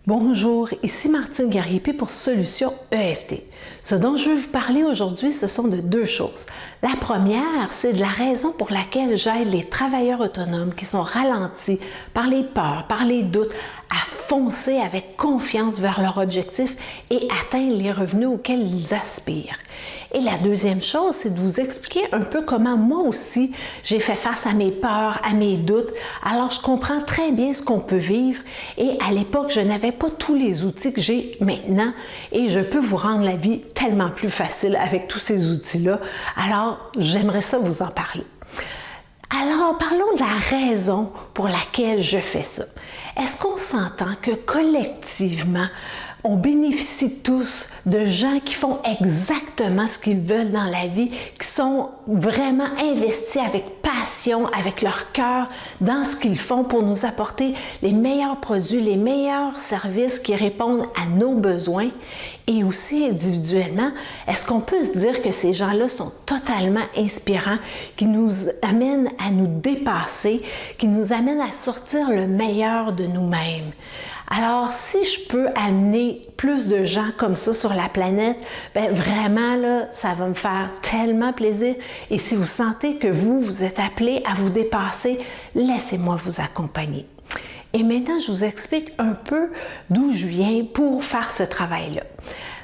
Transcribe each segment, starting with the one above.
Bonjour, ici Martine Garriépé pour Solutions EFT. Ce dont je veux vous parler aujourd'hui, ce sont de deux choses. La première, c'est de la raison pour laquelle j'aide les travailleurs autonomes qui sont ralentis par les peurs, par les doutes, à foncer avec confiance vers leur objectif et atteindre les revenus auxquels ils aspirent. Et la deuxième chose, c'est de vous expliquer un peu comment moi aussi j'ai fait face à mes peurs, à mes doutes. Alors je comprends très bien ce qu'on peut vivre et à l'époque, je n'avais pas tous les outils que j'ai maintenant et je peux vous rendre la vie tellement plus facile avec tous ces outils-là. Alors, j'aimerais ça vous en parler. Alors, parlons de la raison pour laquelle je fais ça. Est-ce qu'on s'entend que collectivement, on bénéficie tous de gens qui font exactement ce qu'ils veulent dans la vie, qui sont vraiment investis avec passion, avec leur cœur dans ce qu'ils font pour nous apporter les meilleurs produits, les meilleurs services qui répondent à nos besoins. Et aussi individuellement, est-ce qu'on peut se dire que ces gens-là sont totalement inspirants, qui nous amènent à nous dépasser, qui nous amènent à sortir le meilleur de nous-mêmes? Alors, si je peux amener plus de gens comme ça sur la planète, bien vraiment, là, ça va me faire tellement plaisir. Et si vous sentez que vous êtes appelé à vous dépasser, laissez-moi vous accompagner. Et maintenant, je vous explique un peu d'où je viens pour faire ce travail-là.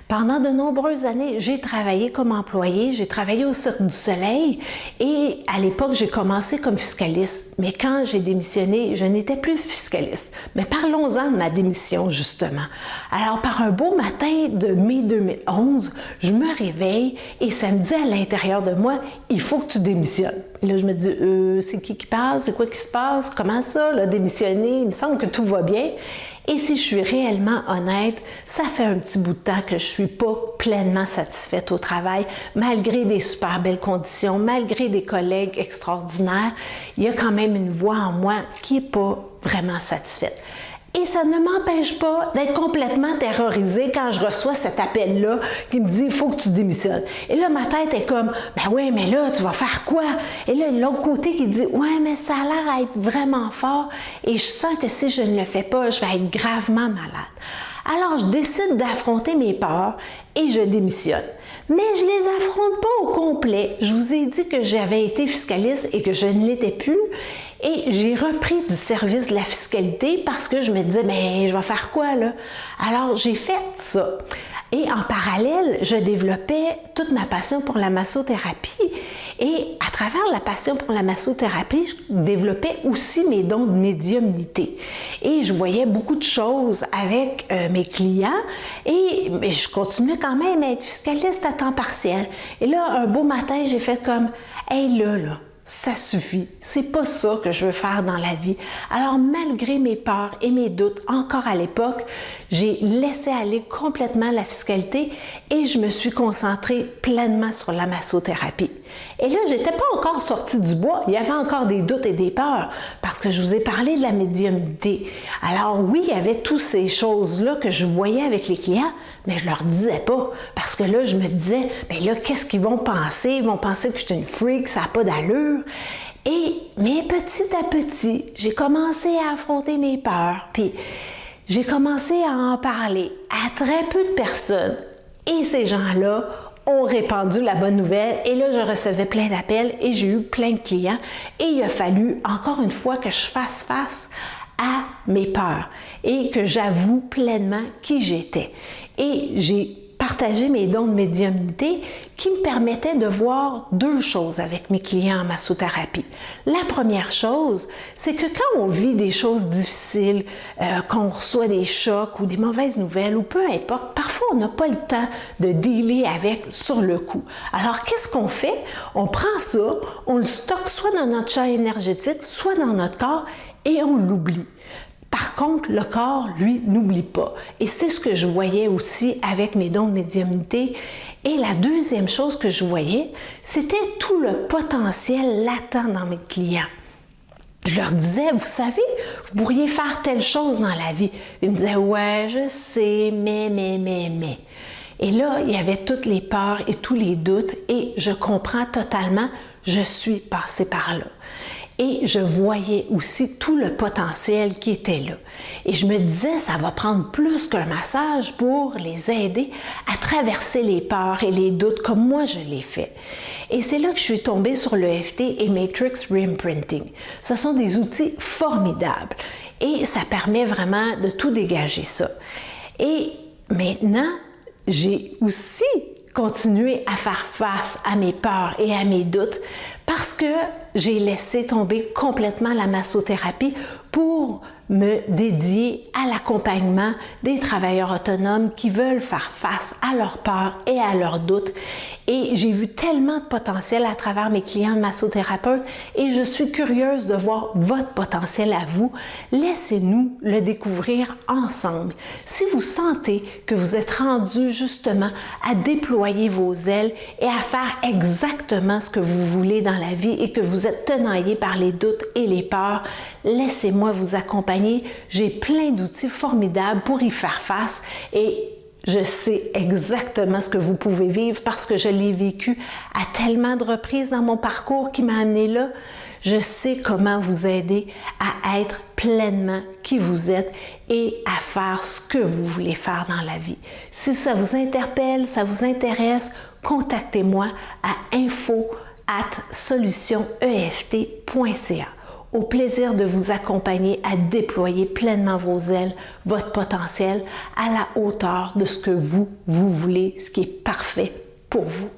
Pendant de nombreuses années, j'ai travaillé comme employée, j'ai travaillé au Cirque du Soleil et à l'époque, j'ai commencé comme fiscaliste. Mais quand j'ai démissionné, je n'étais plus fiscaliste. Mais parlons-en de ma démission, justement. Alors, par un beau matin de mai 2011, je me réveille et ça me dit à l'intérieur de moi, il faut que tu démissionnes. Et là, je me dis, c'est qui parle? C'est quoi qui se passe? Comment ça, là, démissionner? Il me semble que tout va bien. Et si je suis réellement honnête, ça fait un petit bout de temps que je suis pas pleinement satisfaite au travail, malgré des super belles conditions, malgré des collègues extraordinaires, il y a quand même une voix en moi qui est pas vraiment satisfaite. Et ça ne m'empêche pas d'être complètement terrorisée quand je reçois cet appel-là qui me dit « il faut que tu démissionnes ». Et là, ma tête est comme « ben oui, mais là, tu vas faire quoi? » Et là, l'autre côté qui dit « ouais, mais ça a l'air à être vraiment fort et je sens que si je ne le fais pas, je vais être gravement malade. » Alors, je décide d'affronter mes peurs et je démissionne. Mais je les affronte pas au complet. Je vous ai dit que j'avais été fiscaliste et que je ne l'étais plus. Et j'ai repris du service de la fiscalité parce que je me disais, mais je vais faire quoi là? Alors, j'ai fait ça. Et en parallèle, je développais toute ma passion pour la massothérapie. Et à travers la passion pour la massothérapie, je développais aussi mes dons de médiumnité. Et je voyais beaucoup de choses avec mes clients mais je continuais quand même à être fiscaliste à temps partiel. Et là, un beau matin, j'ai fait comme, hey là, ça suffit. C'est pas ça que je veux faire dans la vie. Alors, malgré mes peurs et mes doutes, encore à l'époque, j'ai laissé aller complètement la fiscalité et je me suis concentrée pleinement sur la massothérapie. Et là, j'étais pas encore sortie du bois. Il y avait encore des doutes et des peurs parce que je vous ai parlé de la médiumnité. Alors oui, il y avait toutes ces choses-là que je voyais avec les clients, mais je leur disais pas parce que là, je me disais, mais là, qu'est-ce qu'ils vont penser? Ils vont penser que je suis une freak, ça n'a pas d'allure. Mais petit à petit, j'ai commencé à affronter mes peurs, puis j'ai commencé à en parler à très peu de personnes. Et ces gens-là ont répandu la bonne nouvelle et là, je recevais plein d'appels et j'ai eu plein de clients et il a fallu encore une fois que je fasse face à mes peurs et que j'avoue pleinement qui j'étais. Et j'ai partagé mes dons de médiumnité qui me permettaient de voir deux choses avec mes clients en massothérapie. La première chose, c'est que quand on vit des choses difficiles, qu'on reçoit des chocs ou des mauvaises nouvelles ou peu importe, parfois on n'a pas le temps de dealer avec sur le coup. Alors qu'est-ce qu'on fait? On prend ça, on le stocke soit dans notre champ énergétique, soit dans notre corps et on l'oublie. Par contre, le corps, lui, n'oublie pas. Et c'est ce que je voyais aussi avec mes dons de médiumnité. Et la deuxième chose que je voyais, c'était tout le potentiel latent dans mes clients. Je leur disais, vous savez, vous pourriez faire telle chose dans la vie. Ils me disaient, ouais, je sais, mais. Et là, il y avait toutes les peurs et tous les doutes et je comprends totalement, je suis passée par là. Et je voyais aussi tout le potentiel qui était là. Et je me disais, ça va prendre plus qu'un massage pour les aider à traverser les peurs et les doutes comme moi je l'ai fait. Et c'est là que je suis tombée sur l'EFT et Matrix Reimprinting. Ce sont des outils formidables et ça permet vraiment de tout dégager ça. Et maintenant, j'ai aussi continué à faire face à mes peurs et à mes doutes parce que j'ai laissé tomber complètement la massothérapie pour me dédier à l'accompagnement des travailleurs autonomes qui veulent faire face à leurs peurs et à leurs doutes. Et j'ai vu tellement de potentiel à travers mes clients massothérapeutes et je suis curieuse de voir votre potentiel à vous. Laissez-nous le découvrir ensemble. Si vous sentez que vous êtes rendu justement à déployer vos ailes et à faire exactement ce que vous voulez dans la vie et que vous êtes tenaillé par les doutes et les peurs, laissez-moi vous accompagner. J'ai plein d'outils formidables pour y faire face et je sais exactement ce que vous pouvez vivre parce que je l'ai vécu à tellement de reprises dans mon parcours qui m'a amené là. Je sais comment vous aider à être pleinement qui vous êtes et à faire ce que vous voulez faire dans la vie. Si ça vous interpelle, ça vous intéresse, contactez-moi à info@solutioneft.ca. Au plaisir de vous accompagner à déployer pleinement vos ailes, votre potentiel à la hauteur de ce que vous voulez, ce qui est parfait pour vous.